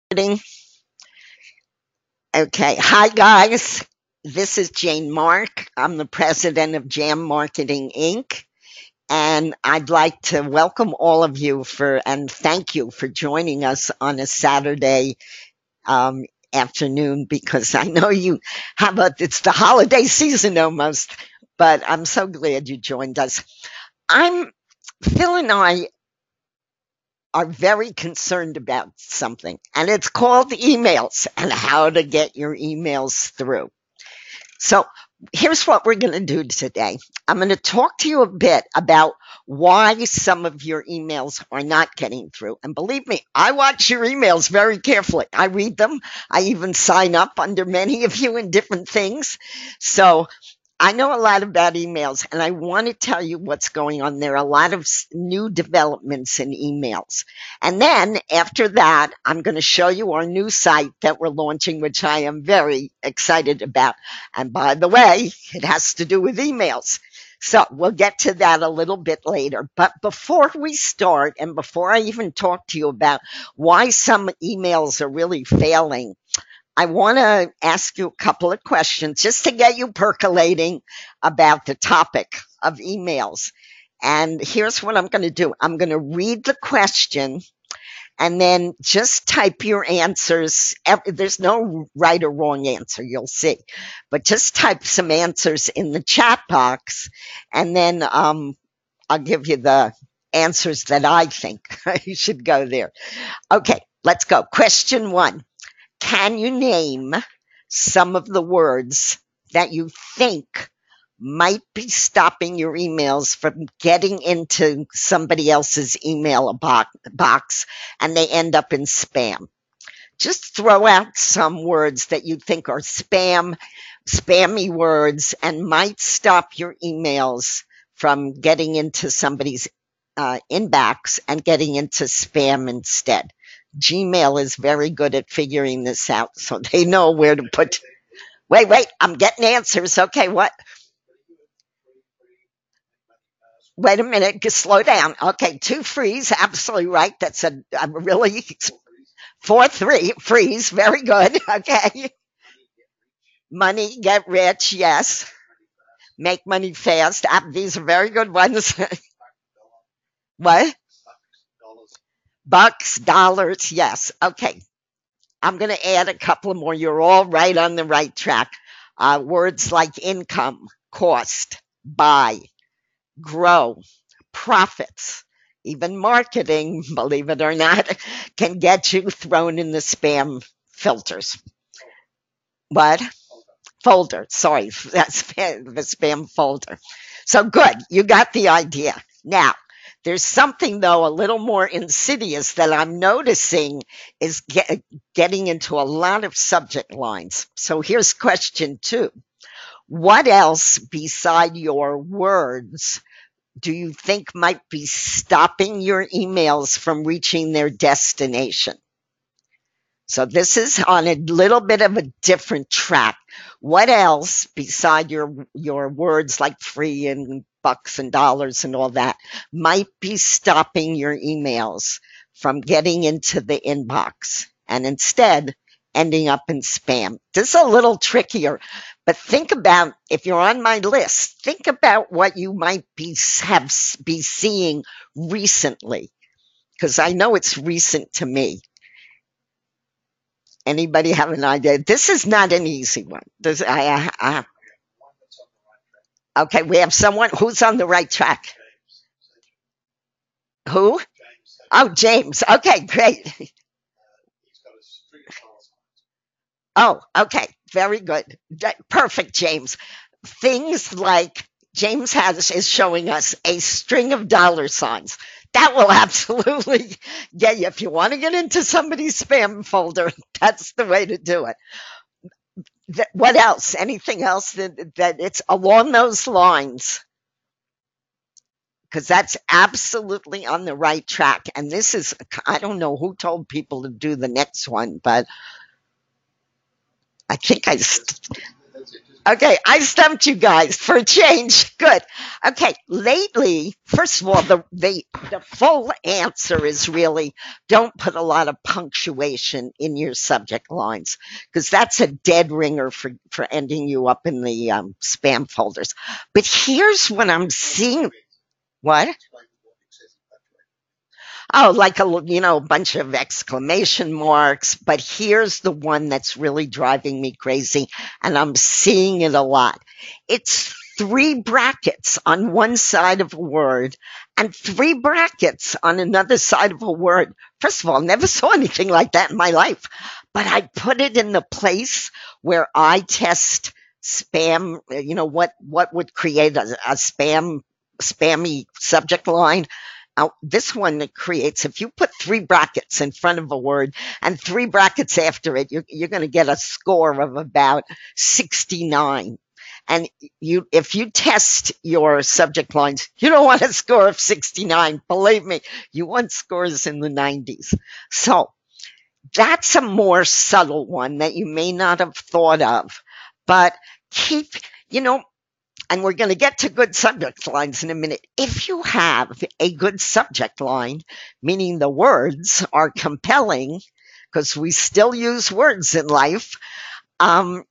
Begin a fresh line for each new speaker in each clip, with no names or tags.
Marketing. Okay. Hi, guys. This is Jane Mark. I'm the president of Jam Marketing Inc. And I'd like to welcome all of you and thank you for joining us on a Saturday um, afternoon because I know it's the holiday season almost, but I'm so glad you joined us. I'm Phil and I are very concerned about something, and it's called emails and how to get your emails through. So, here's what we're going to do today. I'm going to talk to you a bit about why some of your emails are not getting through. And believe me, I watch your emails very carefully. I read them. I even sign up under many of you in different things. So, I know a lot about emails, and I want to tell you what's going on. There are a lot of new developments in emails. And then after that, I'm going to show you our new site that we're launching, which I am very excited about. And by the way, it has to do with emails. So we'll get to that a little bit later. But before we start, and before I even talk to you about why some emails are really failing, I want to ask you a couple of questions just to get you percolating about the topic of emails. And here's what I'm going to do. I'm going to read the question and then just type your answers. There's no right or wrong answer, you'll see. But just type some answers in the chat box and then I'll give you the answers that I think you should go there. Okay, let's go. Question one. Can you name some of the words that you think might be stopping your emails from getting into somebody else's email box and they end up in spam? Just throw out some words that you think are spammy words and might stop your emails from getting into somebody's inbox and getting into spam instead. Gmail is very good at figuring this out, so they know where to put. Wait, I'm getting answers. Okay, what? Wait a minute, slow down. Okay, two freeze, absolutely right. That's a really 4-3 freeze, very good. Okay, money, get rich, yes. Make money fast. These are very good ones. What? Bucks, dollars, yes. Okay, I'm going to add a couple more. You're all right on the right track. Words like income, cost, buy, grow, profits, even marketing, believe it or not, can get you thrown in the spam filters. What? Folder. Sorry, that's the spam folder. So good. You got the idea. Now, there's something though a little more insidious that I'm noticing is getting into a lot of subject lines. So here's question two. What else beside your words do you think might be stopping your emails from reaching their destination? So this is on a little bit of a different track. What else beside your words like free and bucks and dollars and all that might be stopping your emails from getting into the inbox and instead ending up in spam? This is a little trickier, but think about if you're on my list, think about what you might be seeing recently because I know it's recent to me. Anybody have an idea? This is not an easy one. Okay, we have someone who's on the right track. Who? Oh, James. Okay, great. Oh, okay, very good. Perfect, James. Things like James has is showing us a string of dollar signs. That will absolutely get you. If you want to get into somebody's spam folder, that's the way to do it. What else? Anything else that it's along those lines? Because that's absolutely on the right track. And this is, I don't know who told people to do the next one, but I think Okay, I stumped you guys for a change. Good. Okay, lately, first of all, the full answer is really don't put a lot of punctuation in your subject lines because that's a dead ringer for ending you up in the spam folders. But here's what I'm seeing. What? Oh, like a bunch of exclamation marks. But here's the one that's really driving me crazy, and I'm seeing it a lot. It's three brackets on one side of a word and three brackets on another side of a word. First of all, never saw anything like that in my life, but I put it in the place where I test spam. What would create a spammy subject line. This one that creates, if you put three brackets in front of a word and three brackets after it, you're going to get a score of about 69. And if you test your subject lines, you don't want a score of 69. Believe me, you want scores in the 90s. So that's a more subtle one that you may not have thought of, but keep, you know, and we're going to get to good subject lines in a minute. If you have a good subject line, meaning the words are compelling, because we still use words in life,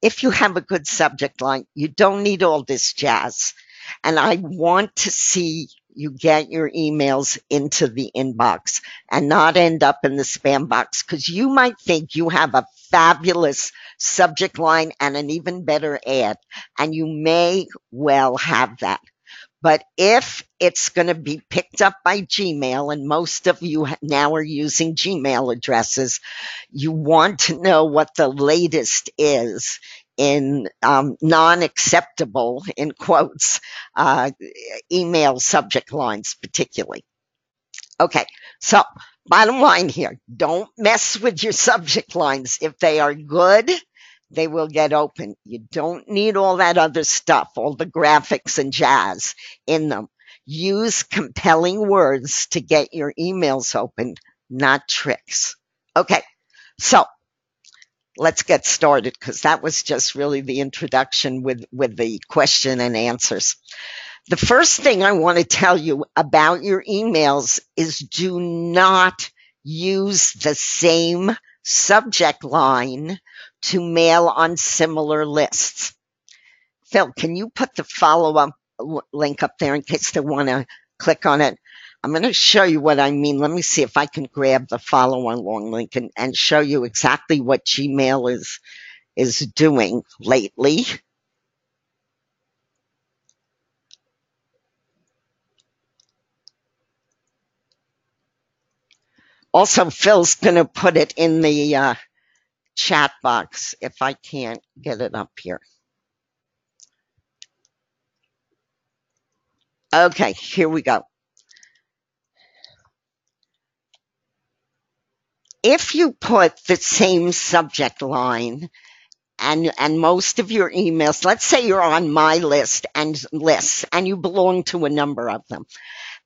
if you have a good subject line, you don't need all this jazz. And I want to see you get your emails into the inbox and not end up in the spam box because you might think you have a fabulous subject line and an even better ad, and you may well have that. But if it's going to be picked up by Gmail, and most of you now are using Gmail addresses, you want to know what the latest is in non-acceptable, in quotes, uh, email subject lines, particularly. Okay, so bottom line here, don't mess with your subject lines. If they are good, they will get open. You don't need all that other stuff, all the graphics and jazz in them. Use compelling words to get your emails opened, not tricks. Okay, so let's get started because that was just really the introduction with the question and answers. The first thing I want to tell you about your emails is do not use the same subject line to mail on similar lists. Phil, can you put the follow-up link up there in case they want to click on it? I'm going to show you what I mean. Let me see if I can grab the follow-along link and show you exactly what Gmail is doing lately. Also, Phil's going to put it in the chat box if I can't get it up here. Okay, here we go. If you put the same subject line and most of your emails, let's say you're on my list and lists and you belong to a number of them,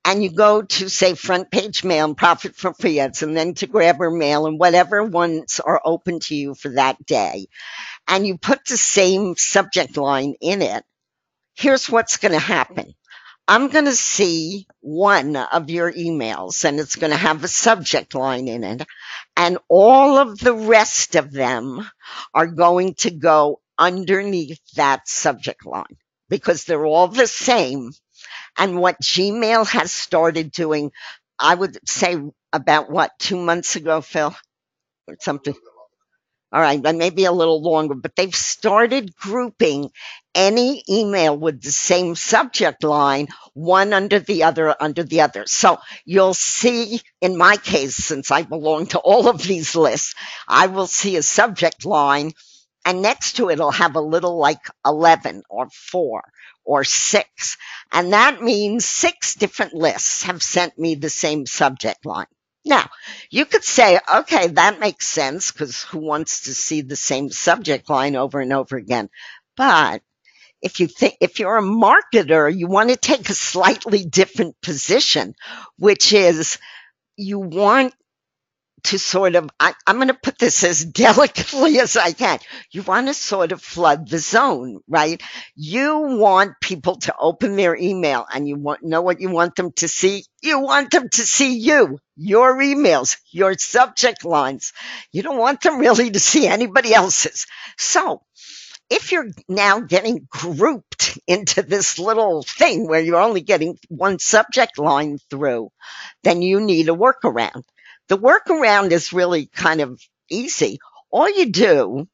and you go to say front page mail and profit for free ads and then to grabber mail and whatever ones are open to you for that day, and you put the same subject line in it, here's what's going to happen. I'm going to see one of your emails and it's going to have a subject line in it. And all of the rest of them are going to go underneath that subject line because they're all the same. And what Gmail has started doing, I would say about what, 2 months ago, Phil, or something? All right, maybe a little longer, but they've started grouping any email with the same subject line, one under the other, under the other. So you'll see, in my case, since I belong to all of these lists, I will see a subject line, and next to it, it'll have a little like 11 or 4 or 6. And that means 6 different lists have sent me the same subject line. Now, you could say, okay, that makes sense because who wants to see the same subject line over and over again? But if you're a marketer, you want to take a slightly different position, which is you want to sort of, I'm going to put this as delicately as I can. You want to sort of flood the zone, right? You want people to open their email and know what you want them to see. You want them to see you, your emails, your subject lines. You don't want them really to see anybody else's. So if you're now getting grouped into this little thing where you're only getting one subject line through, then you need a workaround. The workaround is really kind of easy. All you do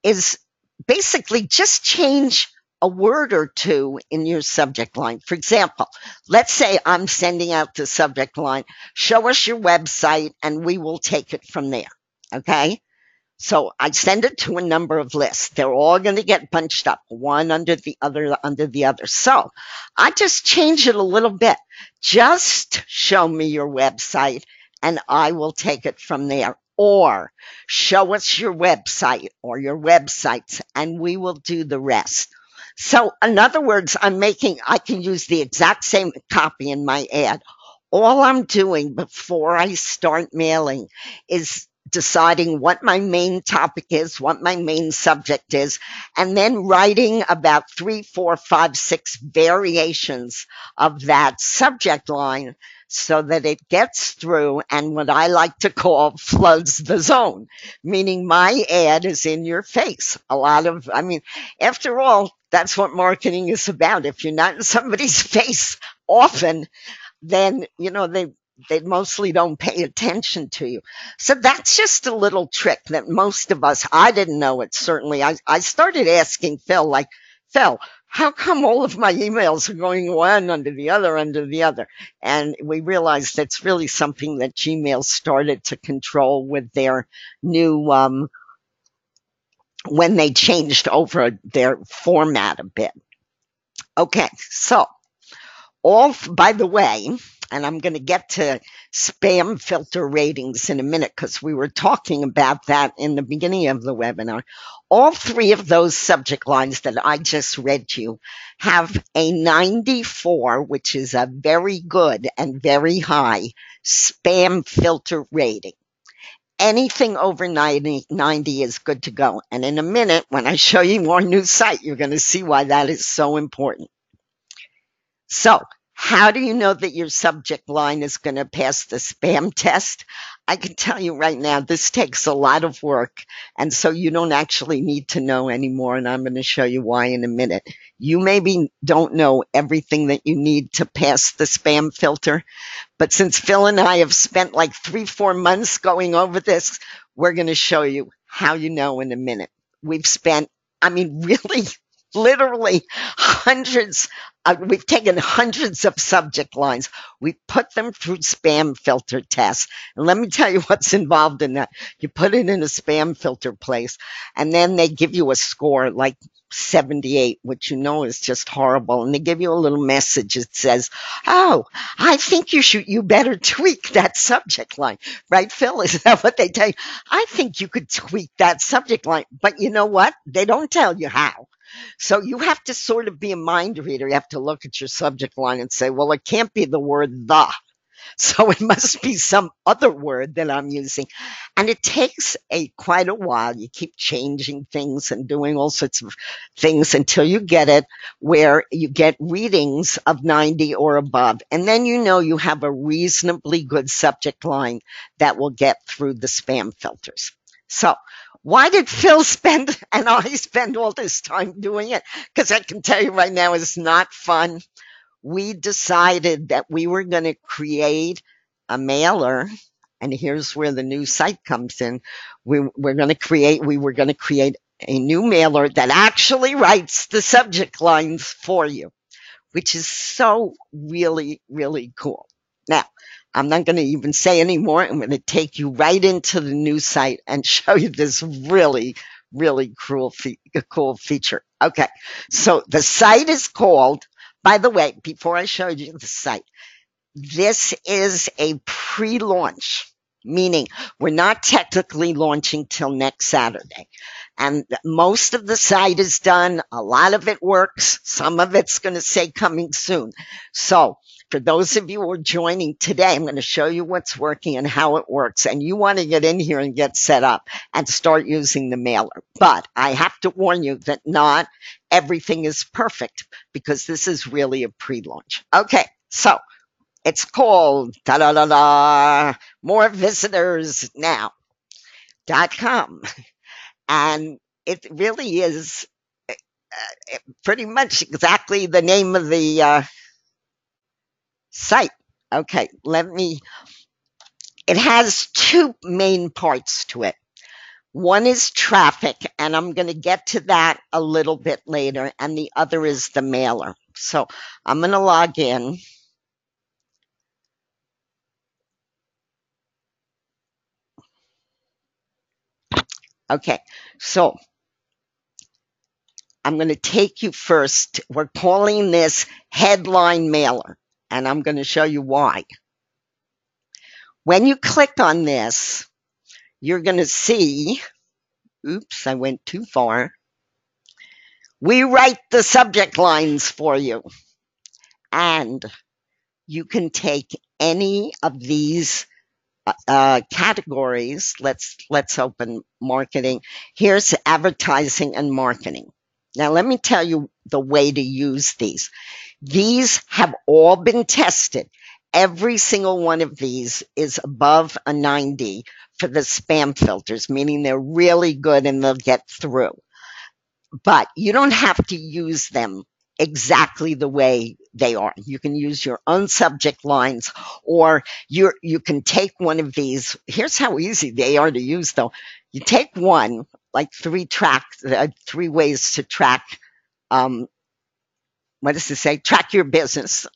is basically just change a word or two in your subject line. For example, let's say I'm sending out the subject line, show us your website and we will take it from there. Okay. So I send it to a number of lists. They're all going to get bunched up, one under the other, under the other. So I just change it a little bit. Just show me your website and I will take it from there. Or show us your website or your websites and we will do the rest. So in other words, I can use the exact same copy in my ad. All I'm doing before I start mailing is deciding what my main topic is, what my main subject is, and then writing about 3, 4, 5, 6 variations of that subject line so that it gets through and what I like to call floods the zone, meaning my ad is in your face. After all, that's what marketing is about. If you're not in somebody's face often, then they mostly don't pay attention to you. So that's just a little trick that most of us, I didn't know it certainly. I started asking Phil, like, Phil, how come all of my emails are going one under the other under the other? And we realized that's really something that Gmail started to control with their new when they changed over their format a bit. Okay, so by the way, and I'm going to get to spam filter ratings in a minute because we were talking about that in the beginning of the webinar. All three of those subject lines that I just read to you have a 94, which is a very good and very high spam filter rating. Anything over 90 is good to go. And in a minute, when I show you our new site, you're going to see why that is so important. So, how do you know that your subject line is going to pass the spam test? I can tell you right now, this takes a lot of work, and so you don't actually need to know anymore, and I'm going to show you why in a minute. You maybe don't know everything that you need to pass the spam filter, but since Phil and I have spent like 3-4 months going over this, we're going to show you how you know in a minute. We've spent, really, literally hundreds. We've taken hundreds of subject lines. We put them through spam filter tests. And let me tell you what's involved in that. You put it in a spam filter place, and then they give you a score like 78, which is just horrible. And they give you a little message that says, oh, I think you better tweak that subject line. Right, Phil? Is that what they tell you? I think you could tweak that subject line. But you know what? They don't tell you how. So you have to sort of be a mind reader. You have to look at your subject line and say, well, it can't be the word the. So it must be some other word that I'm using. And it takes quite a while. You keep changing things and doing all sorts of things until you get it where you get readings of 90 or above. And then you have a reasonably good subject line that will get through the spam filters. So why did Phil and I spend all this time doing it? Because I can tell you right now, it's not fun. We decided that we were going to create a mailer, and here's where the new site comes in. We were going to create a new mailer that actually writes the subject lines for you, which is so really, really cool. Now, I'm not going to even say any more. I'm going to take you right into the new site and show you this really, really cool feature. Okay, so the site is called, by the way, before I show you the site, this is a pre-launch, meaning we're not technically launching till next Saturday. And most of the site is done. A lot of it works. Some of it's going to say coming soon. So For those of you who are joining today, I'm going to show you what's working and how it works. And you want to get in here and get set up and start using the mailer. But I have to warn you that not everything is perfect because this is really a pre-launch. Okay, so it's called da da da da more visitors now.com. And it really is pretty much exactly the name of the site. Okay, it has two main parts to it. One is traffic, and I'm going to get to that a little bit later, and the other is the mailer. So I'm going to log in. Okay, so I'm going to take you first. We're calling this headline mailer, and I'm going to show you why. When you click on this, you're going to see, oops, I went too far. We write the subject lines for you, and you can take any of these categories. Let's open marketing. Here's advertising and marketing. Now, let me tell you the way to use these. These have all been tested. Every single one of these is above a 90 for the spam filters, meaning they're really good and they'll get through. But you don't have to use them exactly the way they are. You can use your own subject lines, or you can take one of these. Here's how easy they are to use, though. You take one, like three ways to track. What does it say? Track your business.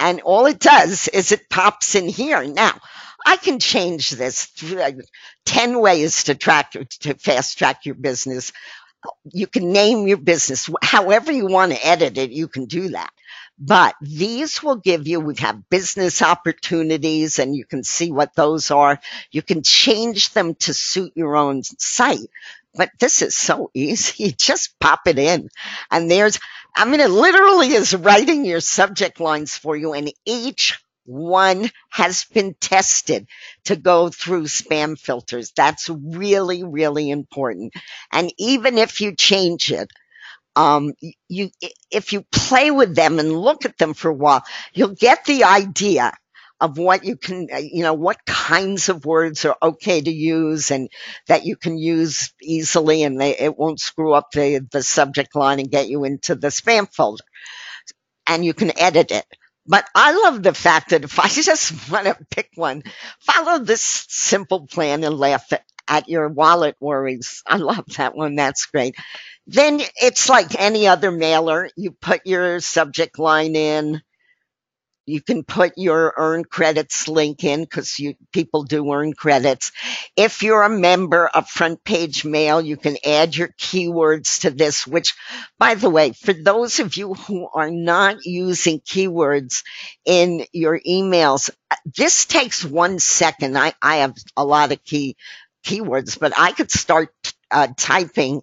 And all it does is it pops in here. Now, I can change this 10 ways to fast track your business. You can name your business however you want to edit it, you can do that. But these will give you, we have business opportunities, and you can see what those are. You can change them to suit your own site. But this is so easy. Just pop it in. And it literally is writing your subject lines for you, and each one has been tested to go through spam filters. That's really, really important. And even if you change it, if you play with them and look at them for a while, you'll get the idea of what you can, what kinds of words are okay to use and that you can use easily, and it won't screw up the subject line and get you into the spam folder. And you can edit it. But I love the fact that if I just want to pick one, follow this simple plan and laugh at your wallet worries. I love that one. That's great. Then it's like any other mailer. You put your subject line in. You can put your earn credits link in because people do earn credits. If you're a member of Front Page Mail, you can add your keywords to this, which, by the way, for those of you who are not using keywords in your emails, this takes 1 second. I have a lot of keywords, but I could start typing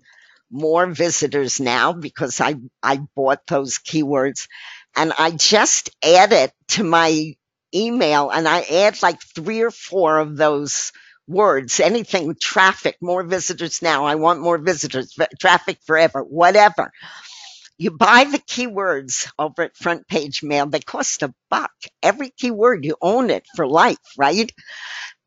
more visitors now because I bought those keywords, and I just add it to my email, and I add like 3 or 4 of those words. Anything, traffic, more visitors now, I want more visitors, traffic forever, whatever. You buy the keywords over at Front Page Mail. They cost $1. Every keyword, you own it for life, right?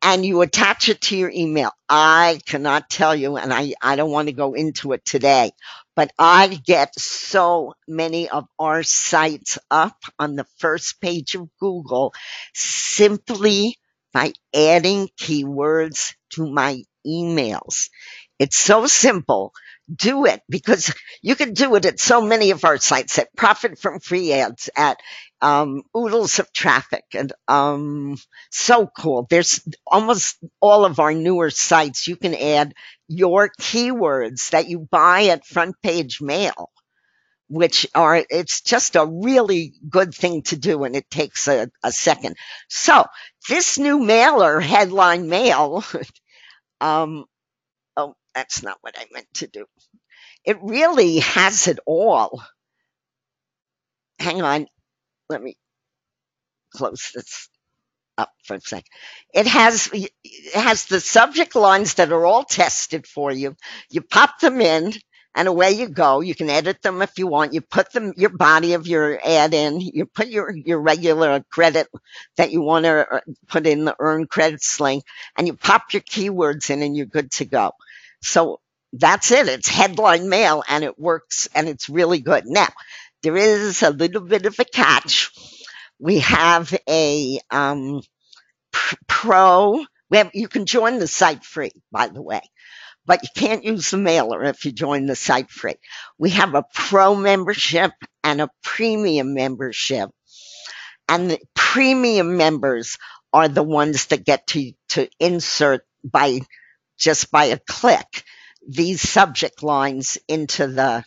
And you attach it to your email. I cannot tell you, and I don't want to go into it today, but I get so many of our sites up on the first page of Google simply by adding keywords to my emails. It's so simple. Do it, because you can do it at so many of our sites, at Profit from Free Ads, at Oodles of Traffic, and so cool. There's almost all of our newer sites. You can add your keywords that you buy at Front Page Mail, it's just a really good thing to do, and it takes a second. So this new mailer, Headline Mail, oh, that's not what I meant to do. It really has it all. Hang on. Let me close this up for a second. It has the subject lines that are all tested for you. You pop them in, and away you go. You can edit them if you want. You put them your body of your ad in. You put your regular credit that you want to put in the earn credits link, and you pop your keywords in, and you're good to go. So that's it. It's headline mail, and it works, and it's really good. Now, there is a little bit of a catch. We have a pro. You can join the site free, by the way, but you can't use the mailer if you join the site free. We have a pro membership and a premium membership. And the premium members are the ones that get to insert by a click these subject lines into the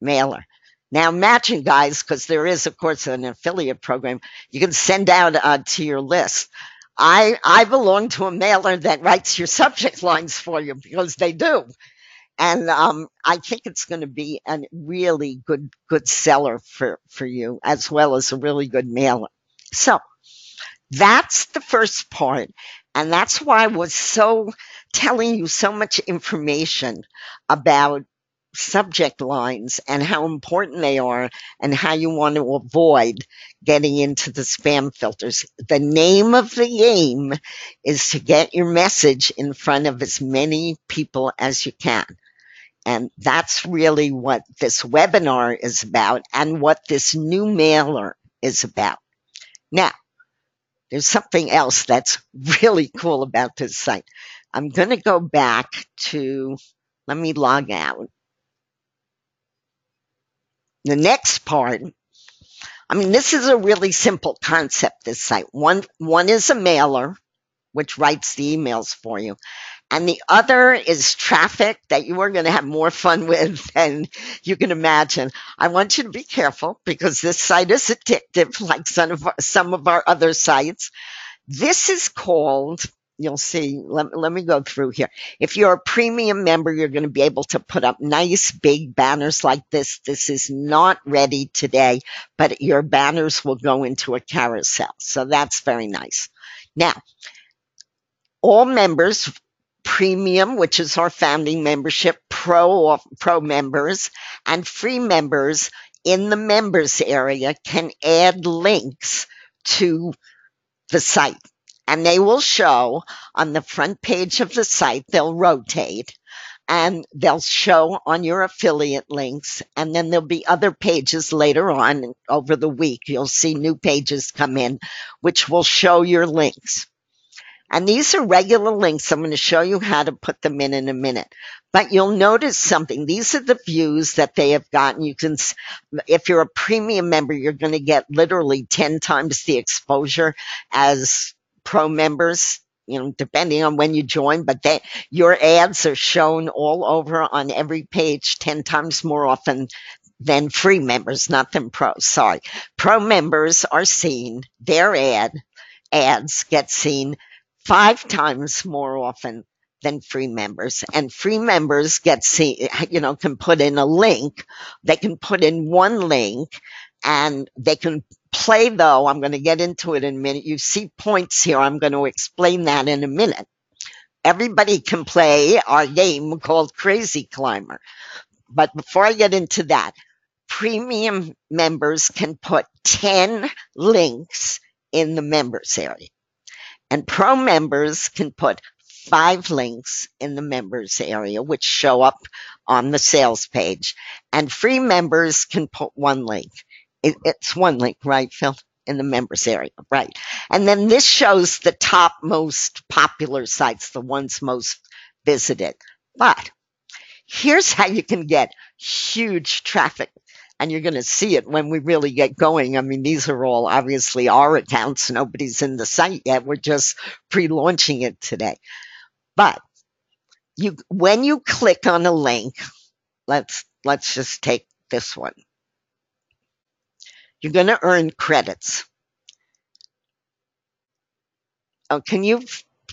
mailer. Now imagine, guys, because there is, of course, an affiliate program you can send out to your list. I belong to a mailer that writes your subject lines for you because they do, and I think it's going to be a really good seller for you as well as a really good mailer. So that's the first part. And that's why I was so telling you so much information about subject lines and how important they are and how you want to avoid getting into the spam filters. The name of the game is to get your message in front of as many people as you can. And that's really what this webinar is about and what this new mailer is about. Now, there's something else that's really cool about this site. I'm going to go back to, let me log out. The next part, I mean, this is a really simple concept, this site. One is a mailer, which writes the emails for you. And the other is traffic that you are going to have more fun with than you can imagine. I want you to be careful because this site is addictive, like some of our other sites. This is called, you'll see, let me go through here. If you're a premium member, you're going to be able to put up nice big banners like this. This is not ready today, but your banners will go into a carousel. So that's very nice. Now, all members, premium, which is our founding membership, pro members, and free members in the members area can add links to the site. And they will show on the front page of the site, they'll rotate and they'll show on your affiliate links. And then there'll be other pages later on over the week. You'll see new pages come in, which will show your links. And these are regular links. I'm going to show you how to put them in a minute. But you'll notice something. These are the views that they have gotten. You can, if you're a premium member, you're going to get literally 10 times the exposure as pro members, depending on when you join. But your ads are shown all over on every page 10 times more often than free members, not than pros. Sorry. Pro members are seen, their ads get seen 5 times more often than free members. And free members can put in a link. They can put in one link and they can play, though. I'm going to get into it in a minute. You see points here. I'm going to explain that in a minute. Everybody can play our game called Crazy Climber. But before I get into that, premium members can put 10 links in the members area. And pro members can put 5 links in the members area, which show up on the sales page. And free members can put 1 link. It's 1 link, right, Phil? In the members area, right? And then this shows the top most popular sites, the ones most visited. But here's how you can get huge traffic. And you're going to see it when we really get going. I mean, these are all obviously our accounts. Nobody's in the site yet. We're just pre-launching it today. But when you click on a link, let's just take this one. You're going to earn credits. Oh, can you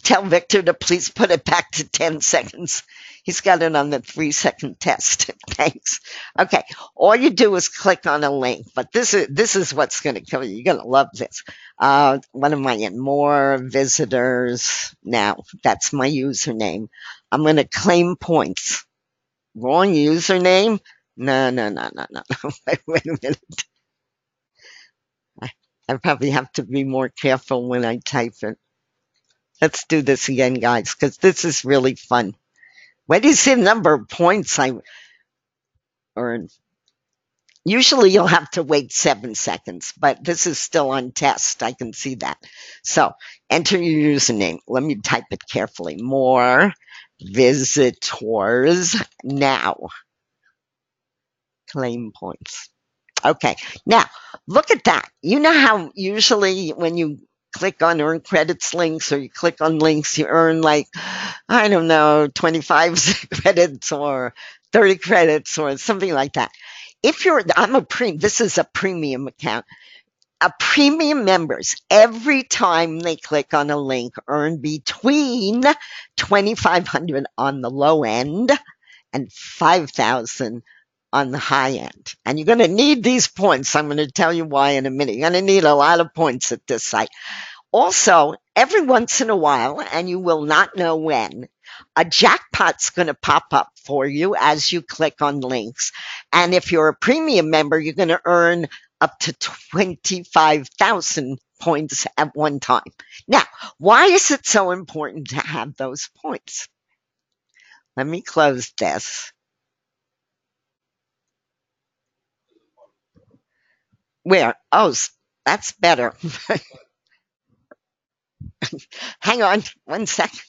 tell Victor to please put it back to 10 seconds. He's got it on the 3-second test. Thanks. Okay. All you do is click on a link, but this is what's going to kill you. You're going to love this. What am I in? More visitors. Now, that's my username. I'm going to claim points. Wrong username? No, no, no, no, no. Wait a minute. I probably have to be more careful when I type it. Let's do this again, guys, because this is really fun. What is the number of points I earned? Usually you'll have to wait 7 seconds, but this is still on test. I can see that. So enter your username. Let me type it carefully. More visitors now. Claim points. Okay. Now, look at that. You know how usually when you click on earn credits links or you click on links, you earn like, I don't know, 25 credits or 30 credits or something like that. If you're, this is a premium account. A premium members, every time they click on a link, earn between 2,500 on the low end and 5,000 on the high end. And you're going to need these points. I'm going to tell you why in a minute. You're going to need a lot of points at this site. Also, every once in a while, and you will not know when, a jackpot's going to pop up for you as you click on links. And if you're a premium member, you're going to earn up to 25,000 points at one time. Now, why is it so important to have those points? Let me close this. Where? Oh, that's better. Hang on 1 second.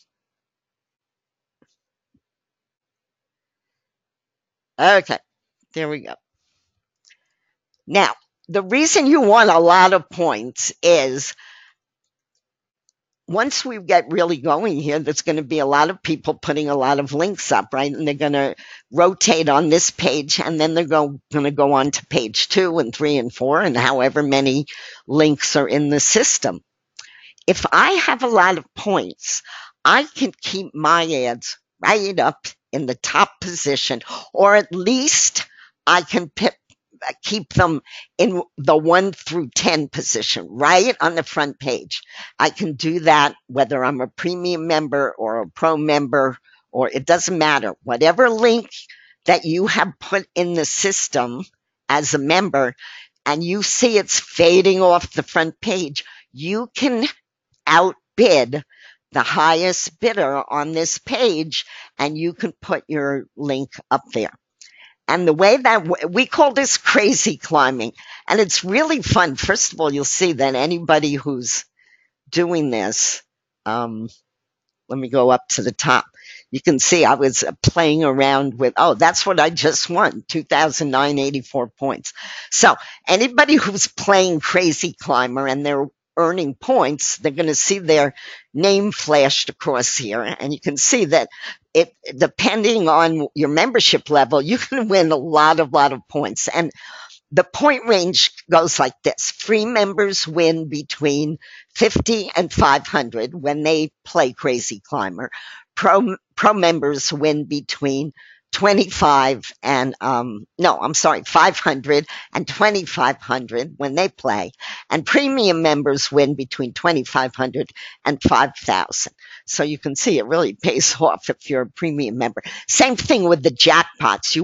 Okay, there we go. Now, the reason you want a lot of points is once we get really going here, there's going to be a lot of people putting a lot of links up, right? And they're going to rotate on this page, and then they're going to go on to page 2 and 3 and 4, and however many links are in the system. If I have a lot of points, I can keep my ads right up in the top position, or at least I can keep them in the 1 through 10 position, right on the front page. I can do that whether I'm a premium member or a pro member, or it doesn't matter. Whatever link that you have put in the system as a member, and you see it's fading off the front page, you can outbid the highest bidder on this page, and you can put your link up there. And the way that we call this crazy climbing, and it's really fun. First of all, you'll see that anybody who's doing this, let me go up to the top. You can see I was playing around with, oh, that's what I just won, 2,984 points. So anybody who's playing Crazy Climber and they're earning points, they're going to see their name flashed across here. And you can see that it, depending on your membership level, you can win a lot of points. And the point range goes like this. Free members win between 50 and 500 when they play Crazy Climber. Pro members win between 25 and 500 and 2,500 when they play, and premium members win between 2,500 and 5,000. So you can see it really pays off if you're a premium member. Same thing with the jackpots.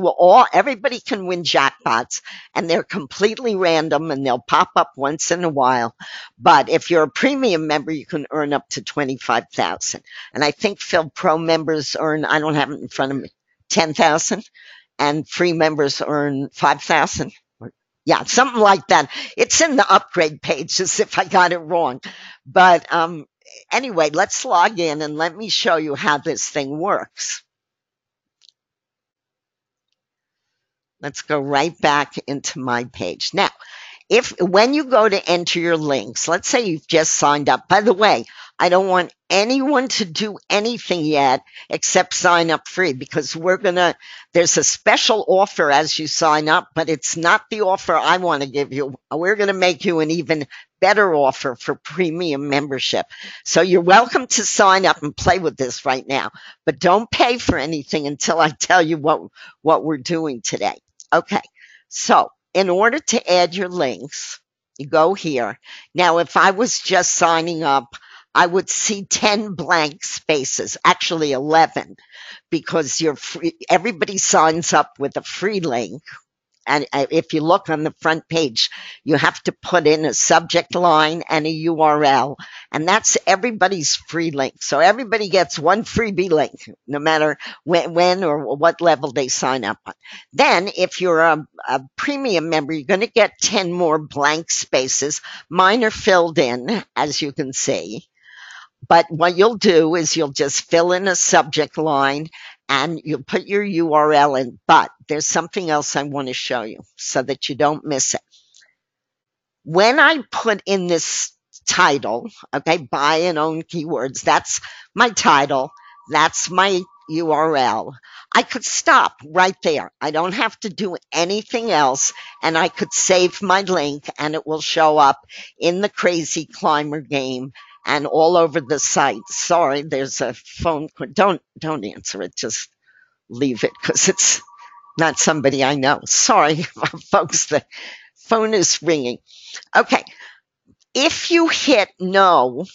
Everybody can win jackpots, and they're completely random and they'll pop up once in a while. But if you're a premium member, you can earn up to 25,000. And I think Phil Pro members earn, I don't have it in front of me, 10,000, and free members earn 5,000. Yeah, something like that. It's in the upgrade page as if I got it wrong. But anyway, let's log in and let me show you how this thing works. Let's go right back into my page. Now, when you go to enter your links, let's say you've just signed up. By the way, I don't want anyone to do anything yet except sign up free, because there's a special offer as you sign up, but it's not the offer I want to give you. We're going to make you an even better offer for premium membership. So you're welcome to sign up and play with this right now, but don't pay for anything until I tell you what we're doing today. Okay. So in order to add your links, you go here. Now, if I was just signing up, I would see 10 blank spaces, actually 11, because you're free. Everybody signs up with a free link. And if you look on the front page, you have to put in a subject line and a URL. And that's everybody's free link. So everybody gets one freebie link, no matter when or what level they sign up on. Then, if you're a premium member, you're going to get 10 more blank spaces. Mine are filled in, as you can see. But what you'll do is you'll just fill in a subject line and you'll put your URL in. But there's something else I want to show you so that you don't miss it. When I put in this title, okay, buy and own keywords, that's my title, that's my URL. I could stop right there. I don't have to do anything else, and I could save my link and it will show up in the Crazy Climber game and all over the site. Sorry, there's a phone. Don't answer it. Just leave it because it's not somebody I know. Sorry, folks, the phone is ringing. Okay. If you hit no,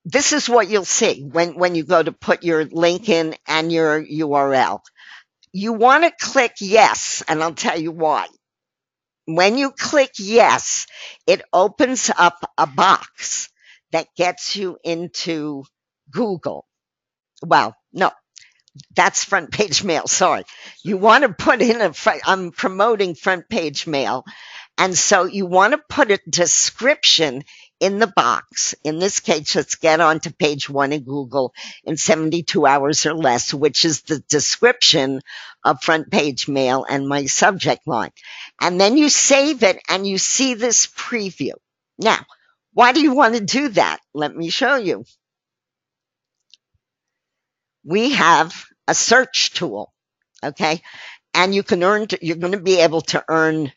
this is what you'll see when you go to put your link in and your URL. You want to click yes, and I'll tell you why. When you click yes, it opens up a box that gets you into Google. Well, no, that's front page mail. Sorry. You want to put in I'm promoting front page mail. And so you want to put a description in the box. In this case, let's get on to page 1 in Google in 72 hours or less, which is the description of front page mail and my subject line. And then you save it and you see this preview. Now, why do you want to do that? Let me show you. We have a search tool, okay? And you're going to be able to earn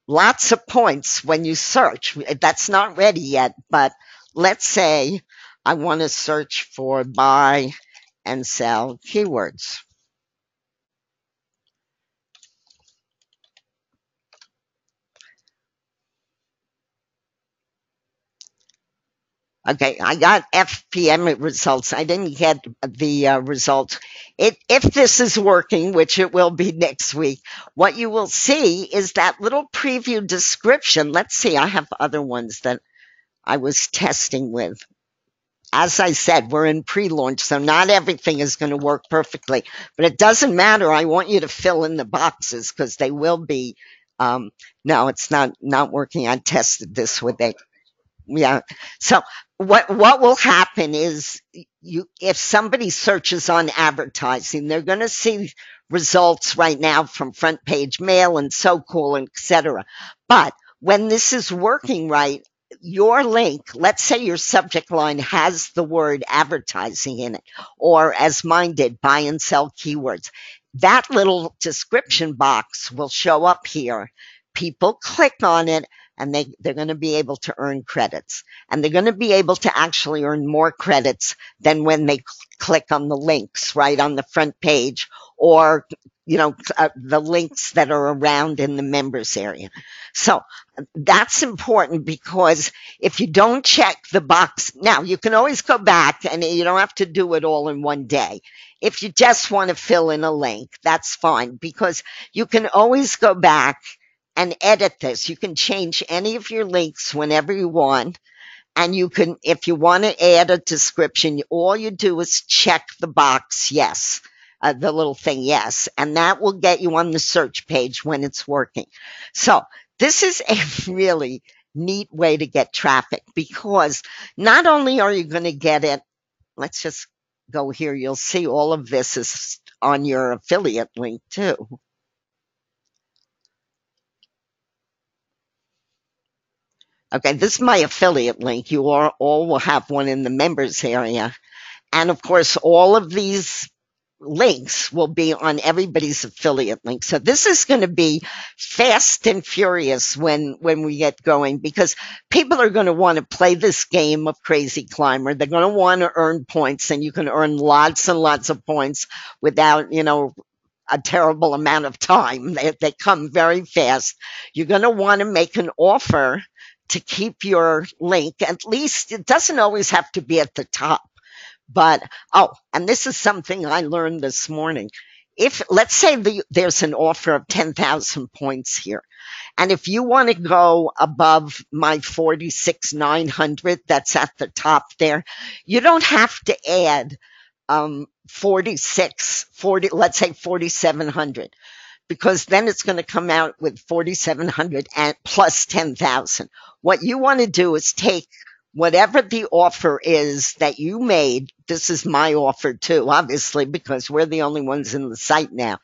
lots of points when you search. That's not ready yet, but let's say I want to search for buy and sell keywords. Okay, I got FPM results. I didn't get the results. If this is working, which it will be next week, what you will see is that little preview description. Let's see, I have other ones that I was testing with. As I said, we're in pre-launch, so not everything is going to work perfectly, but it doesn't matter. I want you to fill in the boxes because they will be. No, it's not working. I tested this with it. Yeah. So what will happen is if somebody searches on advertising, they're going to see results right now from front page mail and so cool and etc. But when this is working right, your link, let's say your subject line has the word advertising in it, or as mine did, buy and sell keywords. That little description box will show up here. People click on it and they're going to be able to earn credits, and they're going to be able to actually earn more credits than when they click on the links right on the front page, or the links that are around in the members area. So that's important, because if you don't check the box, now you can always go back and you don't have to do it all in one day. If you just want to fill in a link, that's fine, because you can always go back and edit this. You can change any of your links whenever you want. And you can, if you want to add a description, all you do is check the box, yes, the little thing, yes, and that will get you on the search page when it's working. So this is a really neat way to get traffic, because not only are you going to get it, let's just go here. You'll see all of this is on your affiliate link too. Okay, this is my affiliate link. You all will have one in the members area. And of course, all of these links will be on everybody's affiliate link. So this is going to be fast and furious when we get going, because people are going to want to play this game of Crazy Climber. They're going to want to earn points, and you can earn lots and lots of points without, a terrible amount of time. They come very fast. You're going to want to make an offer to keep your link. At least it doesn't always have to be at the top. But, oh, and this is something I learned this morning. If, let's say there's an offer of 10,000 points here, and if you want to go above my 46,900, that's at the top there, you don't have to add 40, let's say 4,700, because then it's going to come out with 4,700 and plus 10,000. What you want to do is take whatever the offer is that you made. This is my offer too, obviously, because we're the only ones in the site now.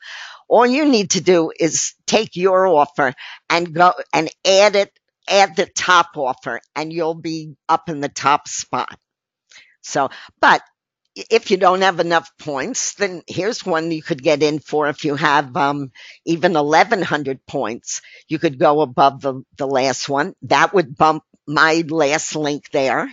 All you need to do is take your offer and go and add the top offer, and you'll be up in the top spot. So, but if you don't have enough points, then here's one you could get in for. If you have even 1,100 points, you could go above the last one. That would bump my last link there,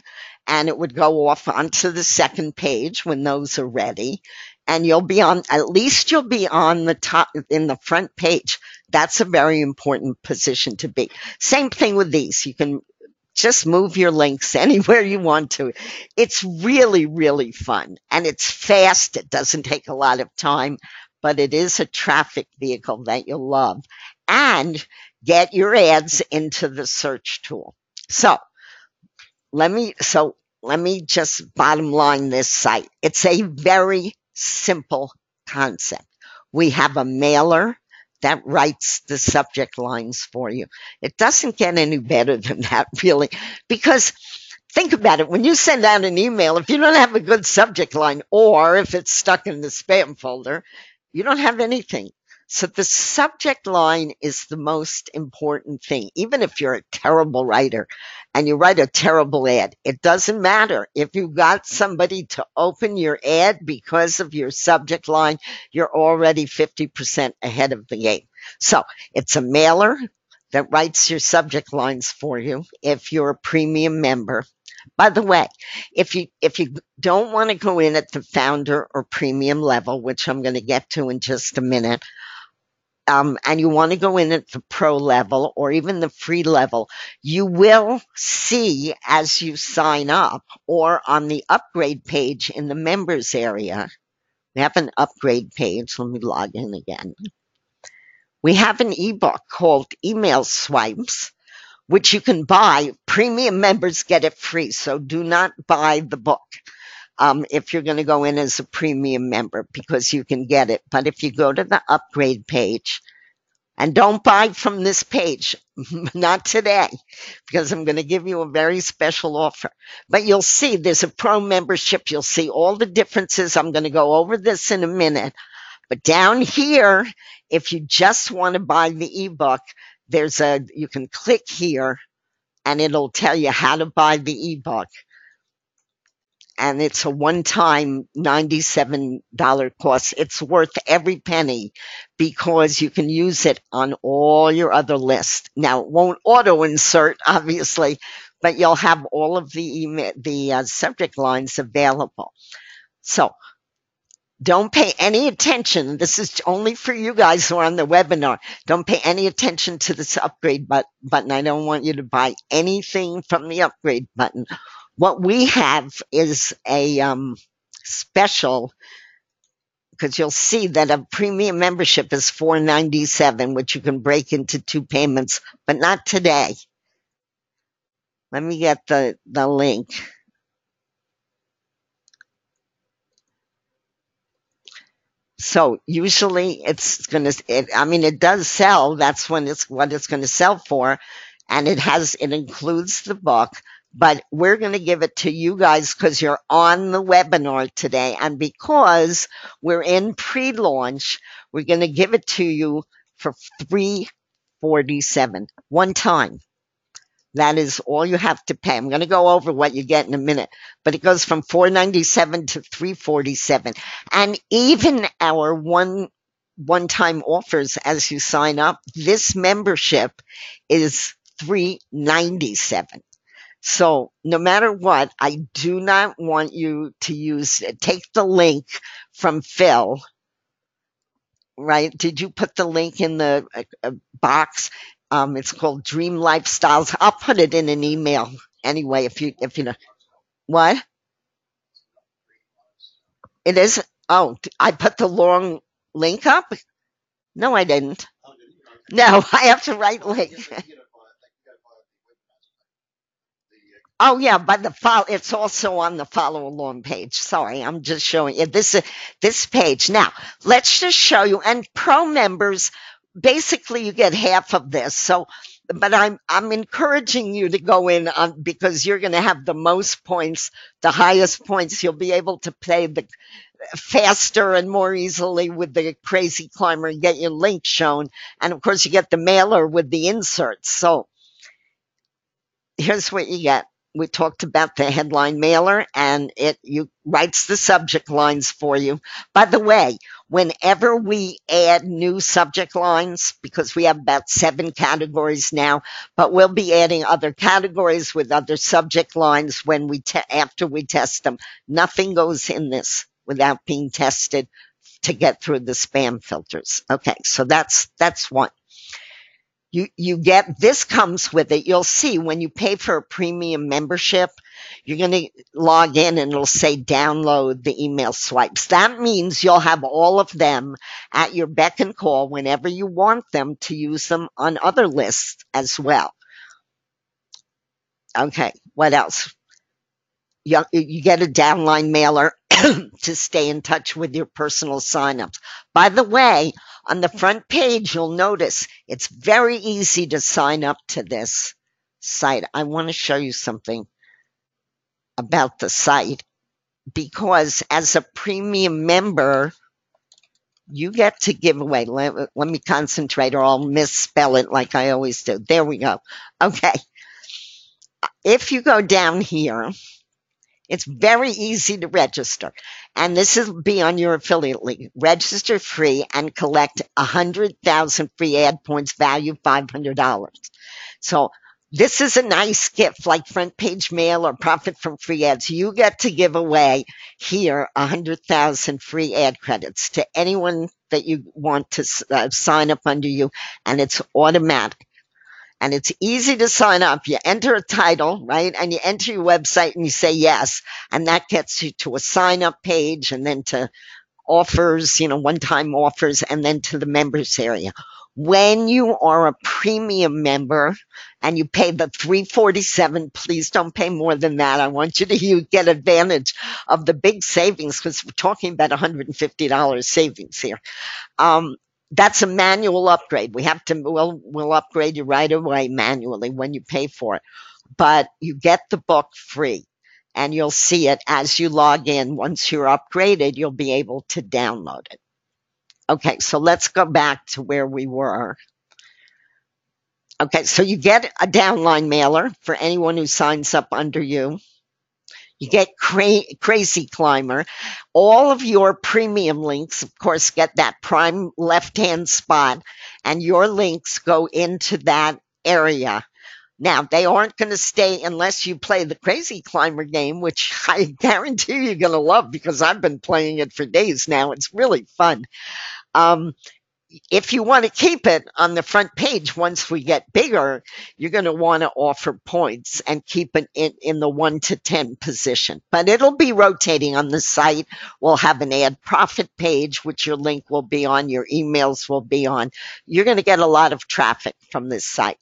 and it would go off onto the second page when those are ready. And at least you'll be on the top, in the front page. That's a very important position to be. Same thing with these. You can just move your links anywhere you want to. It's really, really fun, and it's fast. It doesn't take a lot of time, but it is a traffic vehicle that you'll love. And get your ads into the search tool. So let me just bottom line this site. It's a very simple concept. We have a mailer that writes the subject lines for you. It doesn't get any better than that, really, because think about it. When you send out an email, if you don't have a good subject line, or if it's stuck in the spam folder, you don't have anything. So the subject line is the most important thing. Even if you're a terrible writer and you write a terrible ad, it doesn't matter. If you got somebody to open your ad because of your subject line, you're already 50% ahead of the game. So it's a mailer that writes your subject lines for you if you're a premium member. By the way, if you don't want to go in at the founder or premium level, which I'm going to get to in just a minute, and you want to go in at the pro level or even the free level, you will see as you sign up or on the upgrade page in the members area. We have an upgrade page. Let me log in again. We have an ebook called Email Swipes, which you can buy. Premium members get it free, so do not buy the book if you're going to go in as a premium member, because you can get it. But if you go to the upgrade page, and don't buy from this page, not today, because I'm going to give you a very special offer. But you'll see there's a pro membership. You'll see all the differences. I'm going to go over this in a minute. But down here, if you just want to buy the ebook, you can click here and it'll tell you how to buy the ebook. And it's a one-time $97 cost. It's worth every penny because you can use it on all your other lists. Now, it won't auto-insert, obviously, but you'll have all of the subject lines available. So don't pay any attention. This is only for you guys who are on the webinar. Don't pay any attention to this upgrade button. I don't want you to buy anything from the upgrade button. What we have is a special, because you'll see that a premium membership is $497, which you can break into 2 payments, but not today. Let me get the link. So usually it does sell. That's what it's going to sell for. And it includes the book, but we're going to give it to you guys because you're on the webinar today. And because we're in pre-launch, we're going to give it to you for $347 one time. That is all you have to pay. I'm going to go over what you get in a minute, but it goes from $497 to $347. And even our one-time offers as you sign up, this membership is $397. So no matter what, I do not want you to take the link from Phil, right? Did you put the link in the box? It's called Dream Lifestyles. I'll put it in an email anyway. If you know what it is. Oh, I put the long link up. No, I didn't. No, I have to write link. Oh yeah, but it's also on the follow along page. Sorry, I'm just showing you this page. Now, let's just show you, and pro members, basically you get half of this. So, but I'm encouraging you to go in on, because you're going to have the most points, the highest points. You'll be able to pay the faster and more easily with the Crazy Climber and get your link shown. And of course you get the mailer with the inserts. So here's what you get. We talked about the headline mailer, and you writes the subject lines for you. By the way, whenever we add new subject lines, because we have about 7 categories now, but we'll be adding other categories with other subject lines when after we test them. Nothing goes in this without being tested to get through the spam filters. Okay, so that's one. You get, this comes with it. You'll see when you pay for a premium membership, you're going to log in and it'll say download the email swipes. That means you'll have all of them at your beck and call whenever you want them to use them on other lists as well. Okay, what else? You get a downline mailer to stay in touch with your personal signups. By the way, on the front page, you'll notice it's very easy to sign up to this site. I want to show you something about the site, because as a premium member, you get to give away. Let me concentrate or I'll misspell it like I always do. There we go. Okay. If you go down here, it's very easy to register. And this will be on your affiliate link. Register free and collect 100,000 free ad points, value $500. So this is a nice gift, like front page mail or profit from free ads. You get to give away here 100,000 free ad credits to anyone that you want to sign up under you, and it's automatic. And it's easy to sign up. You enter a title, right? And you enter your website and you say yes. And that gets you to a sign up page, and then to offers, one-time offers, and then to the members area. When you are a premium member and you pay the $347, please don't pay more than that. I want you to get advantage of the big savings, because we're talking about $150 savings here. That's a manual upgrade. We'll upgrade you right away manually when you pay for it. But you get the book free, and you'll see it as you log in. Once you're upgraded, you'll be able to download it. Okay, so let's go back to where we were. Okay, so you get a downline mailer for anyone who signs up under you. You get Crazy Climber. All of your premium links, of course, get that prime left-hand spot, and your links go into that area. Now, they aren't going to stay unless you play the Crazy Climber game, which I guarantee you're going to love, because I've been playing it for days now. It's really fun. If you want to keep it on the front page, once we get bigger, you're going to want to offer points and keep it in the 1 to 10 position. But it'll be rotating on the site. We'll have an ad profit page, which your link will be on, your emails will be on. You're going to get a lot of traffic from this site.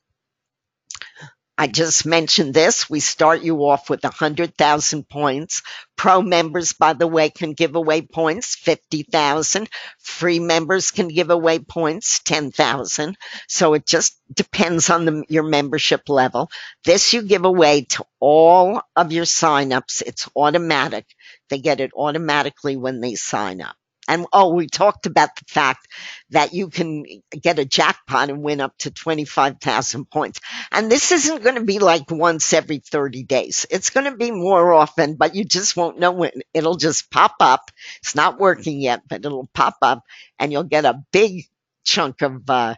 I just mentioned this. We start you off with 100,000 points. Pro members, by the way, can give away points, 50,000. Free members can give away points, 10,000. So it just depends on your membership level. This you give away to all of your signups. It's automatic. They get it automatically when they sign up. And oh, we talked about the fact that you can get a jackpot and win up to 25,000 points. And this isn't going to be like once every 30 days. It's going to be more often, but you just won't know when. It'll just pop up. It's not working yet, but it'll pop up and you'll get a big chunk of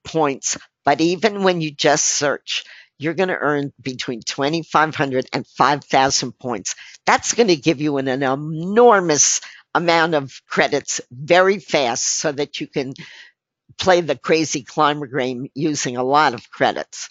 points. But even when you just search, you're going to earn between 2,500 and 5,000 points. That's going to give you an enormous amount of credits very fast so that you can play the crazy climber game using a lot of credits.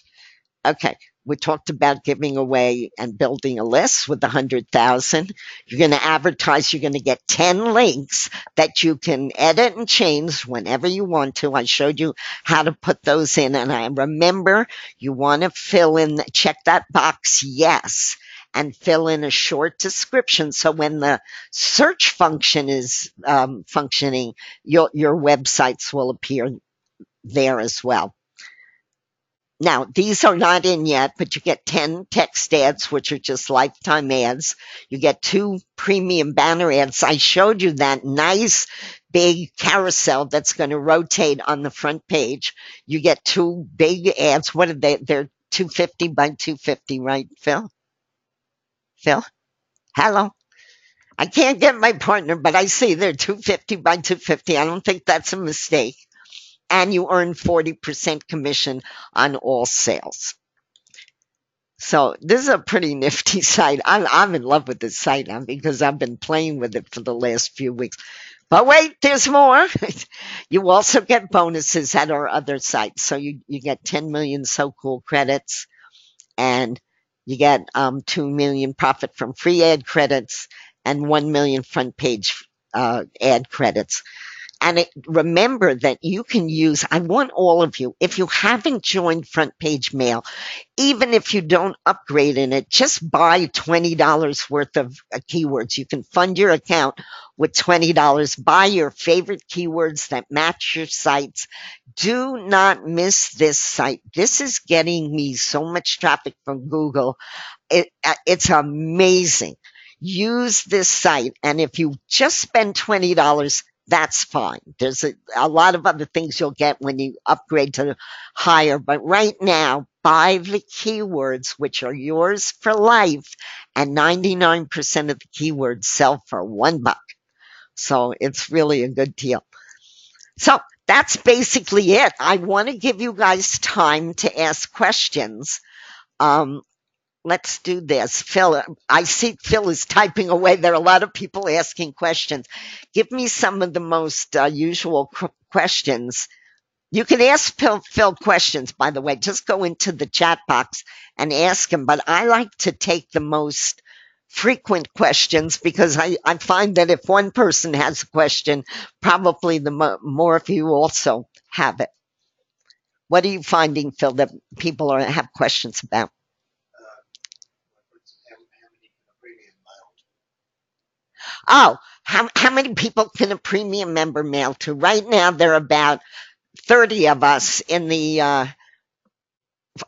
Okay, we talked about giving away and building a list with 100,000. You're going to advertise, you're going to get 10 links that you can edit and change whenever you want to. I showed you how to put those in. And I remember you want to fill in, check that box, yes, and fill in a short description. So when the search function is functioning, your websites will appear there as well. Now, these are not in yet, but you get 10 text ads, which are just lifetime ads. You get 2 premium banner ads. I showed you that nice big carousel that's going to rotate on the front page. You get 2 big ads. What are they? They're 250 by 250, right, Phil? Phil? Hello? I can't get my partner, but I see they're 250 by 250. I don't think that's a mistake. And you earn 40% commission on all sales. So this is a pretty nifty site. I'm in love with this site now because I've been playing with it for the last few weeks. But wait, there's more. You also get bonuses at our other sites. So you get 10 million So Cool credits and you get 2 million profit from free ad credits and 1 million front page ad credits. And remember that you can use, I want all of you, if you haven't joined Front Page Mail, even if you don't upgrade in it, just buy $20 worth of keywords. You can fund your account with $20. Buy your favorite keywords that match your sites. Do not miss this site. This is getting me so much traffic from Google. It's amazing. Use this site. And if you just spend $20, that's fine. There's a lot of other things you'll get when you upgrade to higher. But right now, buy the keywords, which are yours for life, and 99% of the keywords sell for $1. So it's really a good deal. So that's basically it. I want to give you guys time to ask questions. Let's do this. Phil, I see Phil is typing away. There are a lot of people asking questions. Give me some of the most usual questions. You can ask Phil questions, by the way. Just go into the chat box and ask him. But I like to take the most frequent questions because I find that if one person has a question, probably the more of you also have it. What are you finding, Phil, that people have questions about? Oh, how many people can a premium member mail to? Right now, there are about 30 of us in the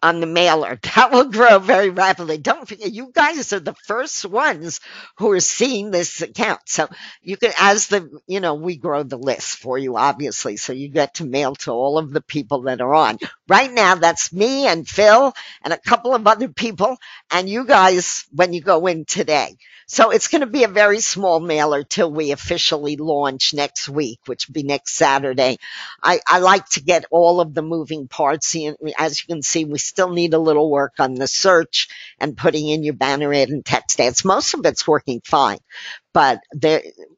on the mailer. That will grow very rapidly. Don't forget, you guys are the first ones who are seeing this account. So you can, as we grow the list for you, obviously. So you get to mail to all of the people that are on. Right now, that's me and Phil and a couple of other people and you guys when you go in today. So it's going to be a very small mailer till we officially launch next week, which will be next Saturday. I like to get all of the moving parts. As you can see, we still need a little work on the search and putting in your banner ad and text ads. Most of it's working fine, but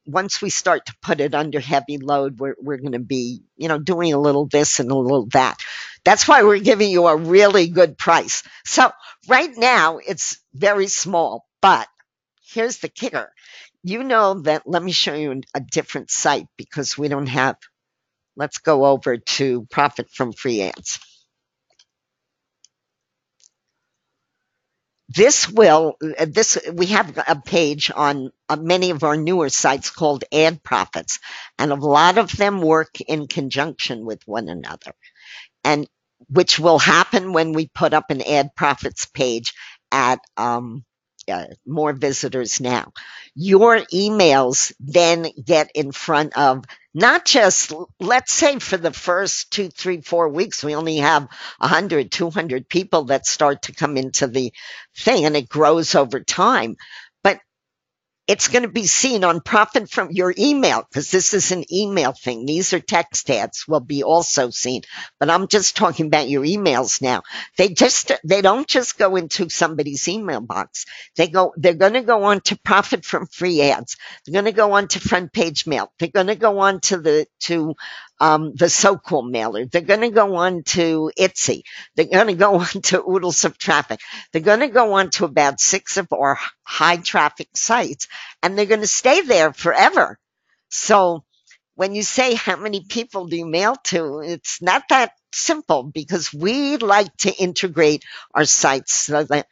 once we start to put it under heavy load, we're going to be, doing a little this and a little that. That's why we're giving you a really good price. So right now it's very small, but here's the kicker. You know that, let me show you a different site because we don't have, let's go over to Profit from Free Ads. We have a page on many of our newer sites called Ad Profits, and a lot of them work in conjunction with one another, and which will happen when we put up an Ad Profits page at more visitors now. Your emails then get in front of not just, let's say for the first 2, 3, 4 weeks, we only have 100, 200 people that start to come into the thing and it grows over time. But it's going to be seen on profit from your email because this is an email thing. These are text ads will be also seen, but I'm just talking about your emails now. They don't just go into somebody's email box. They're going to go on to profit from free ads. They're going to go on to front page mail. They're going to go on to the So Cool mailer. They're going to go on to Etsy. They're going to go on to Oodles of Traffic. They're going to go on to about 6 of our high traffic sites and they're going to stay there forever. So when you say how many people do you mail to, it's not that simple because we like to integrate our sites so that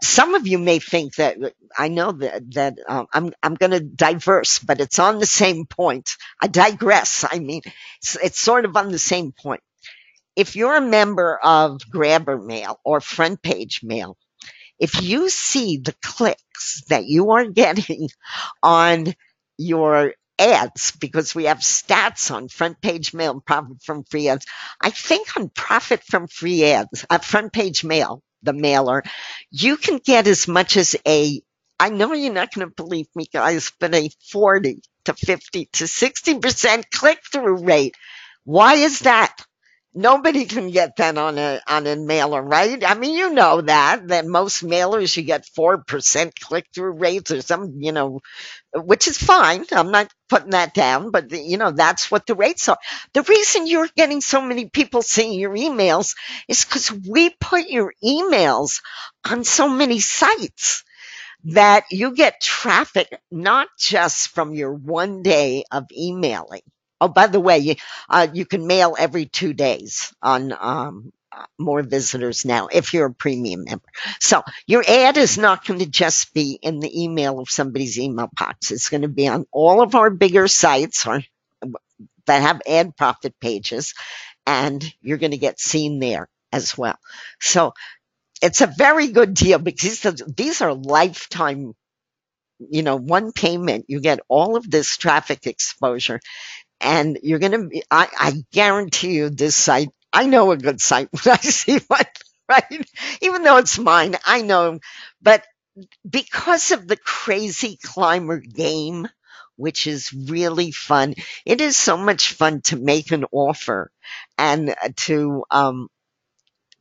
some of you may think that I know that I'm going to diverse, but it's on the same point. I digress. I mean, it's sort of on the same point. If you're a member of Grabber Mail or Front Page Mail, if you see the clicks that you are getting on your ads, because we have stats on Front Page Mail and Profit from Free Ads. I think on Profit from Free Ads, Front Page Mail, the mailer, you can get as much as I know you're not going to believe me, guys, but a 40 to 50 to 60% click through rate. Why is that? Nobody can get that on a mailer, right? I mean, you know that most mailers you get 4% click through rates or some, which is fine. I'm not putting that down, but that's what the rates are. The reason you're getting so many people seeing your emails is because we put your emails on so many sites that you get traffic not just from your one day of emailing. Oh, by the way, you can mail every 2 days on more visitors now if you're a premium member. So your ad is not going to just be in the email of somebody's email box. It's going to be on all of our bigger sites that have ad profit pages, and you're going to get seen there as well. So it's a very good deal because these are lifetime, one payment. You get all of this traffic exposure and you're going to be, I guarantee you this site, I know a good site when I see one, right? Even though it's mine, I know, but because of the crazy climber game, which is really fun, it is so much fun to make an offer and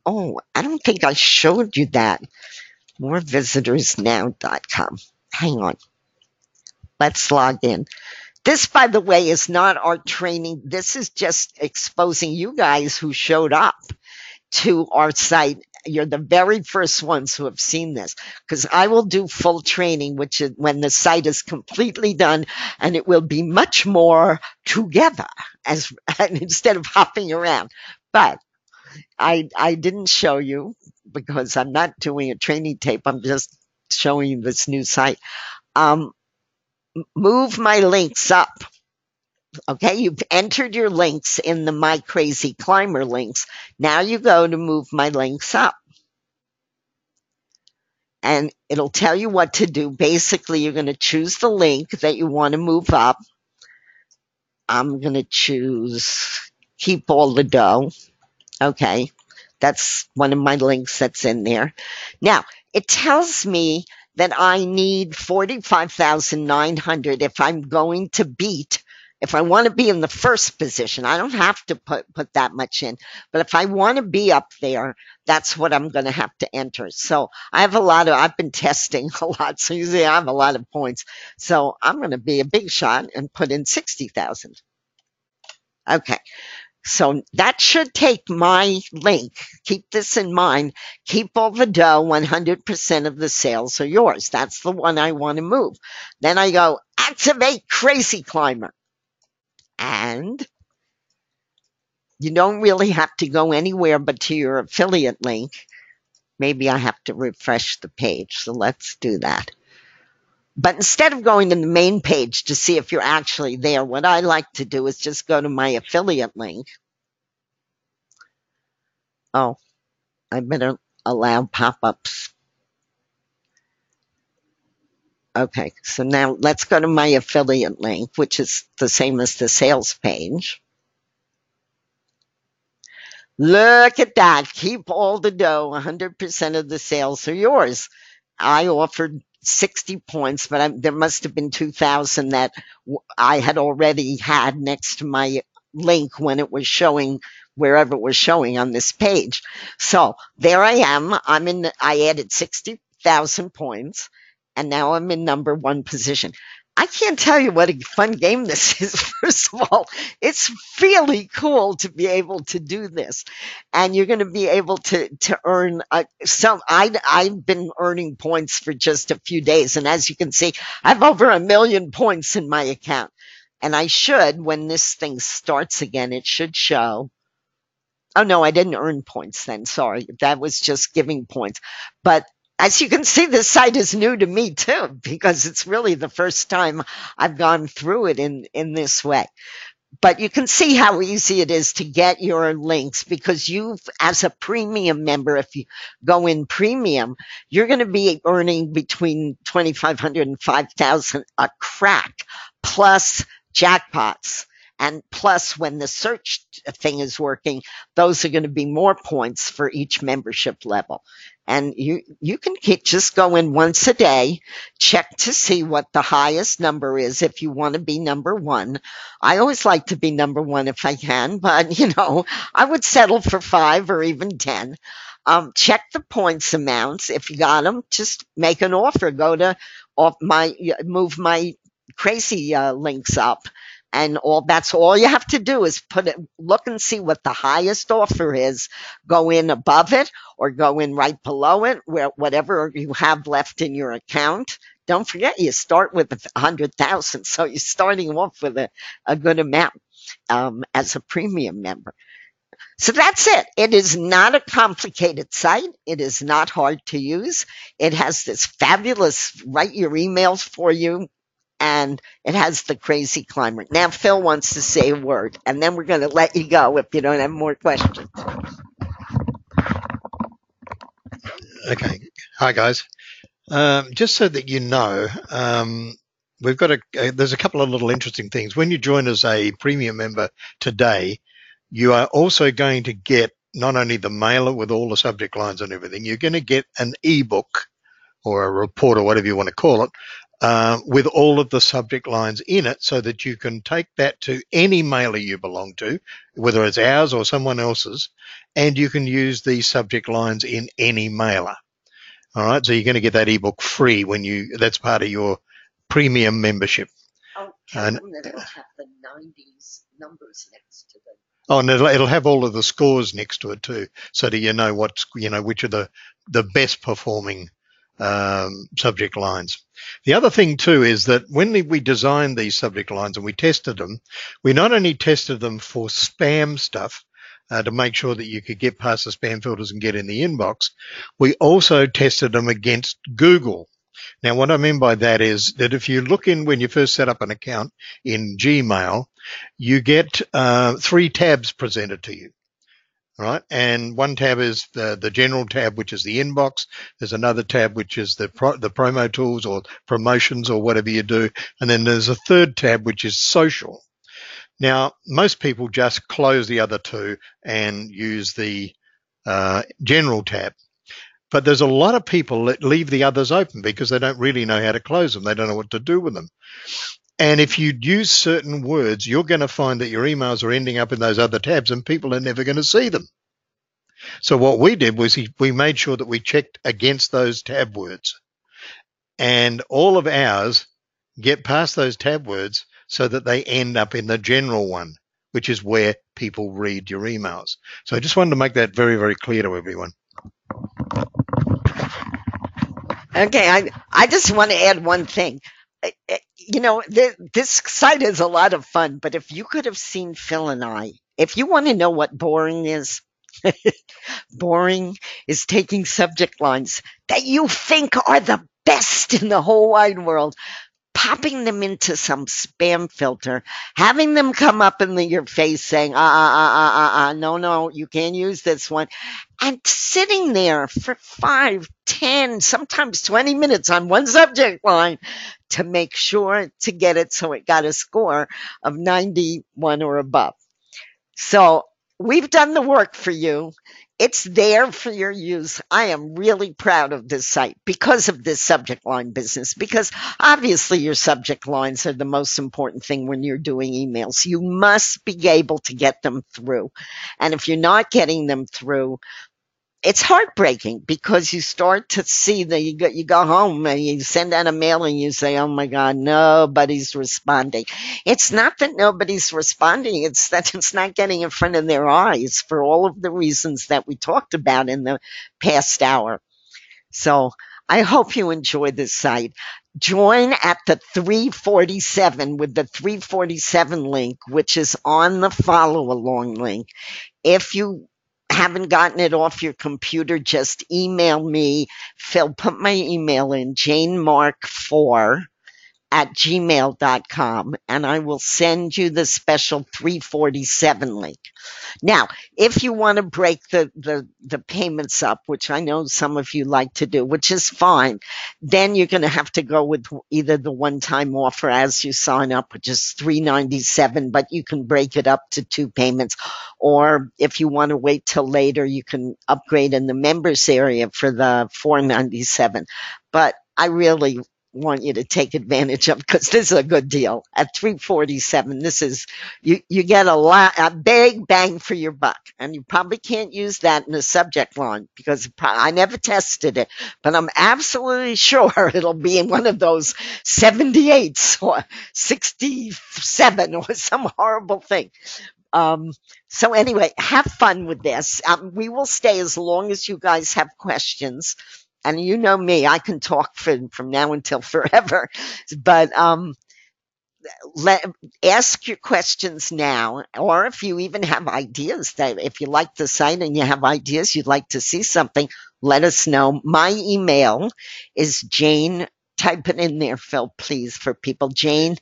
oh, I don't think I showed you that. Morevisitorsnow.com. Hang on. Let's log in. This, by the way, is not our training. This is just exposing you guys who showed up to our site. You're the very first ones who have seen this because I will do full training, which is when the site is completely done and it will be much more together instead of hopping around. But I didn't show you because I'm not doing a training tape. I'm just showing you this new site. Move my links up. Okay, you've entered your links in the My Crazy Climber links. Now you go to move my links up. And it'll tell you what to do. Basically, you're going to choose the link that you want to move up. I'm going to choose keep all the dough. Okay, that's one of my links that's in there. Now, it tells me that I need 45,900 if I'm going to beat. If I want to be in the first position, I don't have to put that much in. But if I want to be up there, that's what I'm going to have to enter. So I've been testing a lot. So usually I have a lot of points. So I'm going to be a big shot and put in 60,000. Okay. So that should take my link. Keep this in mind. Keep all the dough. 100% of the sales are yours. That's the one I want to move. Then I go activate Crazy Climber. And you don't really have to go anywhere but to your affiliate link. Maybe I have to refresh the page. So let's do that. But instead of going to the main page to see if you're actually there, what I like to do is just go to my affiliate link. Oh, I better allow pop-ups. Okay, so now let's go to my affiliate link, which is the same as the sales page. Look at that. Keep all the dough. 100% of the sales are yours. I offered 60 points, but there must have been 2,000 that I had already had next to my link when it was showing wherever it was showing on this page. So there I am. I added 60,000 points and now I'm in number one position. I can't tell you what a fun game this is. First of all, it's really cool to be able to do this, and you're going to be able to earn some. I've been earning points for just a few days, and as you can see, I have over 1 million points in my account. And I should, when this thing starts again, it should show. Oh no, I didn't earn points then. Sorry. That was just giving points. But as you can see, this site is new to me too, because it's really the first time I've gone through it in this way. But you can see how easy it is to get your links because as a premium member, if you go in premium, you're going to be earning between 2,500 and 5,000 a crack plus jackpots. And plus, when the search thing is working, those are going to be more points for each membership level. And you can just go in once a day, check to see what the highest number is if you want to be number one. I always like to be number one if I can, but I would settle for 5 or even 10. Check the points amounts. If you got them, just make an offer. Move my crazy links up. And that's all you have to do is look and see what the highest offer is, go in above it or go in right below it, whatever you have left in your account. Don't forget, you start with 100,000, so you're starting off with a good amount as a premium member. So that's it. It is not a complicated site. It is not hard to use. It has this fabulous write your emails for you, and it has the crazy climber. Now Phil wants to say a word, and then we're going to let you go if you don't have more questions.
Okay. Hi, guys. Just so that you know, we've got there's a couple of little interesting things. When you join as a premium member today, you are also going to get not only the mailer with all the subject lines and everything, you're going to get an ebook or a report or whatever you want to call it, with all of the subject lines in it so that you can take that to any mailer you belong to, whether it's ours or someone else's, and you can use these subject lines in any mailer. All right, so you're going to get that ebook free that's part of your premium membership.
Oh, tell them that it'll have the 90s numbers next to them.
Oh, and it'll have all of the scores next to it too, so that you know which are the best performing subject lines. The other thing too is that when we designed these subject lines and we tested them, we not only tested them for spam stuff to make sure that you could get past the spam filters and get in the inbox, we also tested them against Google. Now, what I mean by that is that if you look in when you first set up an account in Gmail, you get 3 tabs presented to you. Right, and one tab is the general tab, which is the inbox. There's another tab which is the promo tools or promotions or whatever you do, and then there's a third tab which is social. Now, most people just close the other two and use the general tab, but there's a lot of people that leave the others open because they don't really know how to close them. They don't know what to do with them. And if you use certain words, you're going to find that your emails are ending up in those other tabs and people are never going to see them. So what we did was we made sure that we checked against those tab words. And all of ours get past those tab words so that they end up in the general one, which is where people read your emails. So I just wanted to make that very, very clear to everyone.
Okay, I just want to add one thing. This site is a lot of fun, but if you could have seen Phil and I, if you want to know what boring is, boring is taking subject lines that you think are the best in the whole wide world, popping them into some spam filter, having them come up in your face saying, no, no, you can't use this one. And sitting there for 5, 10, sometimes 20 minutes on one subject line to make sure to get it so it got a score of 91 or above. So we've done the work for you. It's there for your use. I am really proud of this site because of this subject line business, because obviously your subject lines are the most important thing when you're doing emails. You must be able to get them through. And if you're not getting them through, it's heartbreaking because you start to see that you go home and you send out a mail and you say, oh my God, nobody's responding. It's not that nobody's responding. It's that it's not getting in front of their eyes for all of the reasons that we talked about in the past hour. So I hope you enjoy this site. Join at the 347 with the 347 link, which is on the follow along link. If you haven't gotten it off your computer, just email me. Phil, put my email in, janemark4 at gmail.com, and I will send you the special 347 link. Now, if you want to break the payments up, which I know some of you like to do, which is fine, then you're going to have to go with either the one-time offer as you sign up, which is $397, but you can break it up to 2 payments. Or if you want to wait till later, you can upgrade in the members area for the $497. But I really want you to take advantage of, because this is a good deal at 347. This is you get a big bang for your buck, and you probably can't use that in the subject line because I never tested it, but I'm absolutely sure it'll be in one of those 78s or 67 or some horrible thing. So anyway, have fun with this. We will stay as long as you guys have questions. And you know me, I can talk from now until forever. But ask your questions now, or if you even have ideas, that if you like the site and you have ideas, you'd like to see something, let us know. My email is Jane. Type it in there, Phil, please, for people. Jane.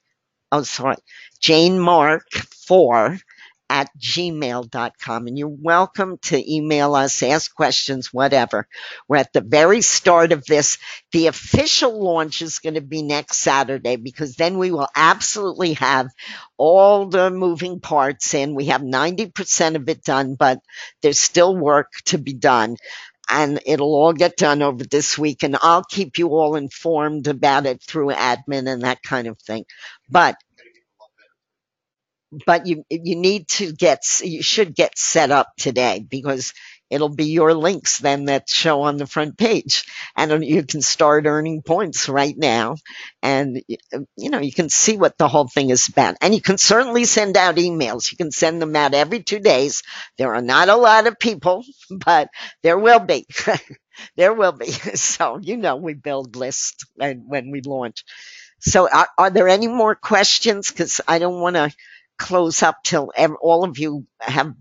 Oh, sorry. JaneMark4 at gmail.com. And you're welcome to email us, ask questions, whatever. We're at the very start of this. The official launch is going to be next Saturday, because then we will absolutely have all the moving parts in. We have 90% of it done, but there's still work to be done. And it'll all get done over this week, and I'll keep you all informed about it through admin and that kind of thing. But you should get set up today, because it'll be your links then that show on the front page, and you can start earning points right now, and you can see what the whole thing is about. And you can certainly send out emails. You can send them out every 2 days. There are not a lot of people, but there will be. There will be. So we build lists when we launch. So are there any more questions? Because I don't want to close up till all of you have.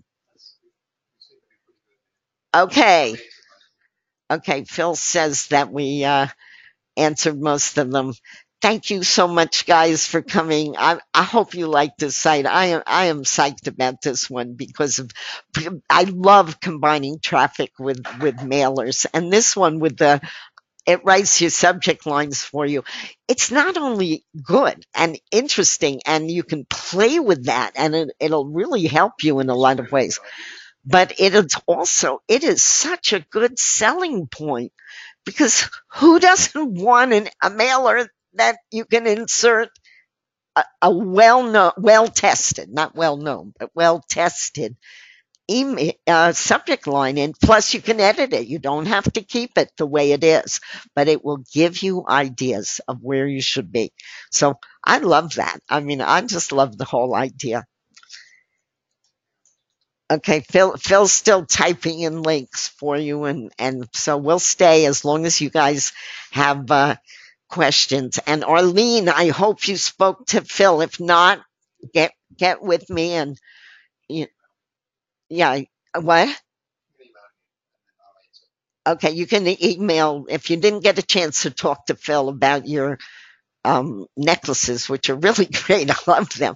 Okay. Okay. Phil says that we answered most of them. Thank you so much, guys, for coming. I hope you like this site. I am psyched about this one because I love combining traffic with mailers, and this one with it writes your subject lines for you. It's not only good and interesting, and you can play with that, and it'll really help you in a lot of ways. But it is such a good selling point, because who doesn't want a mailer that you can insert a well-known, well-tested, not well-known, but well-tested email subject line in. Plus, you can edit it. You don't have to keep it the way it is, but it will give you ideas of where you should be. So I love that. I mean, I just love the whole idea. Okay, Phil's still typing in links for you, and so we'll stay as long as you guys have questions. And Arlene, I hope you spoke to Phil. If not, get with me and yeah, what? Okay, you can email if you didn't get a chance to talk to Phil about your necklaces, which are really great. I love them.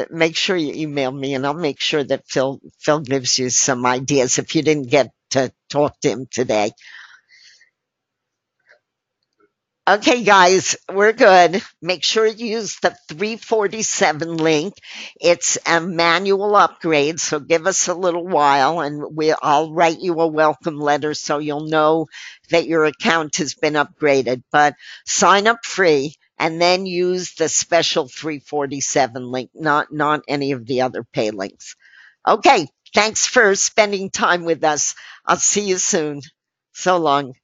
Make sure you email me, and I'll make sure that Phil gives you some ideas if you didn't get to talk to him today. Okay, guys, we're good. Make sure you use the 347 link. It's a manual upgrade, so give us a little while and I'll write you a welcome letter so you'll know that your account has been upgraded. But sign up free and then use the special 347 link, not any of the other pay links. Okay, thanks for spending time with us. I'll see you soon. So long.